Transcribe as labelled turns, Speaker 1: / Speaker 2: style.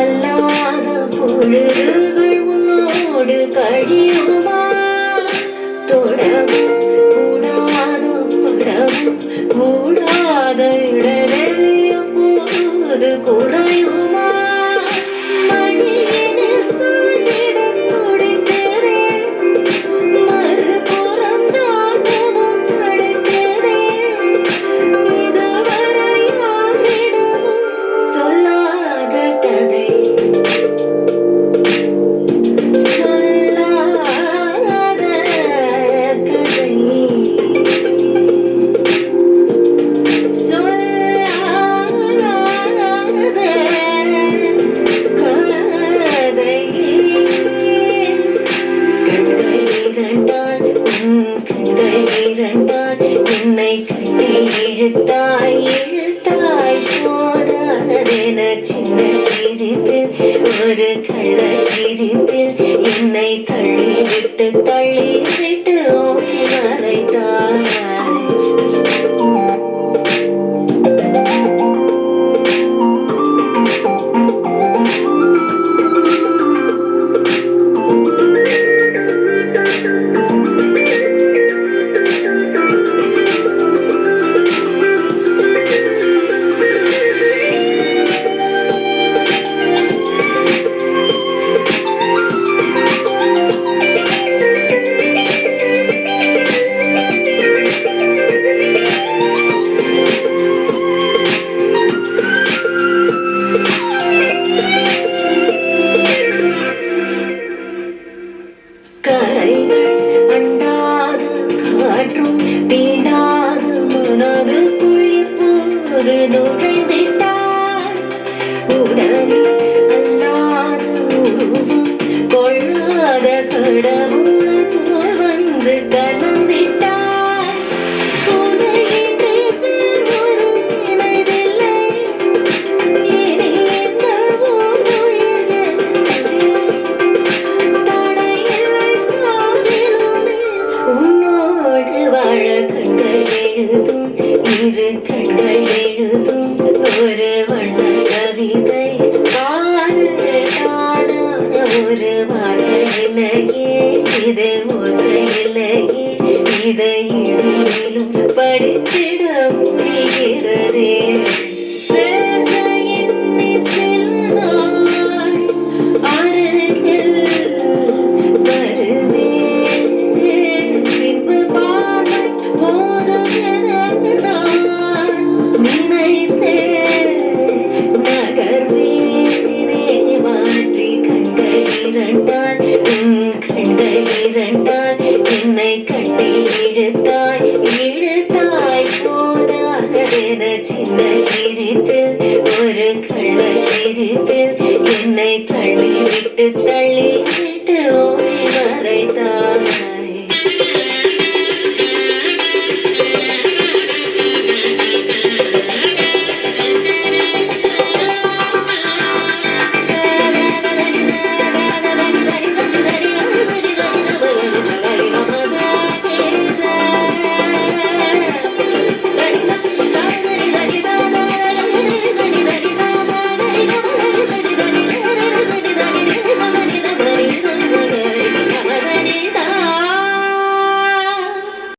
Speaker 1: அல்லாத பொழுதுகள் உன்னோடு கழியுமா? தொடவும் கூடாதோ தொடவும் கூடாத இடரெறியும் போது குறையுமா? மடியினில் சாய்ந்திட துடிக்கிறேன், மறுபுறம் தாண்டவும் தடுக்கிறேன். இதுவரை யாரிடமும் சொல்லாத கதை, சொல்லாத கதை, என்னை கட்டி இழுத்தாய் இழுத்தாய் போதாதென சின்ன சிரிப்பில் ஒரு கள்ள சிரிப்பில் என்னை தள்ளிவிட்டு தள்ளிவிட்டு ஓடி மறைத்தாய். கரைகள் அண்டாத காற்றும் தீண்டாத மனதுக்குள் இப்போது நுழைந்திட்டாய். உடலில் அல்லாத உருவம் கொள்ளாத கடவுளை போல் வந்து கலந்திட்டாய். துணையின்றி வேறொரு நினைவில்லை, இனி எந்த ஓர் உயிரில்லை. தடையில்லை சாவிலுமே உன்னோடு வாழ கண்கள் எழுதும், இரு கண்கள் எழுதும் ஒரு வண்ண கவிதை. காதலான ஒரு வார்த்தை இல்லையே, இது ஓசை இல்லையே, இதை இருளிலும் படித்திட முடிகிறதே. பேச எண்ணி சில நாள் அருகில் வருவேன், பின்பு பார்வை போதும் என நான் நினைத்தேன். நகர்வேனே மாற்றி கண்கள் இரண்டால் கண்கள் இரண்டால் என்னை கட்டி இழுத்தாய் இழுத்தாய் போதாதென சின்ன சிரிப்பில் ஒரு கள்ள சிரிப்பில் என்னை தள்ளிவிட்டு தள்ளிவிட்டு ஓடி மறைத்தாய்.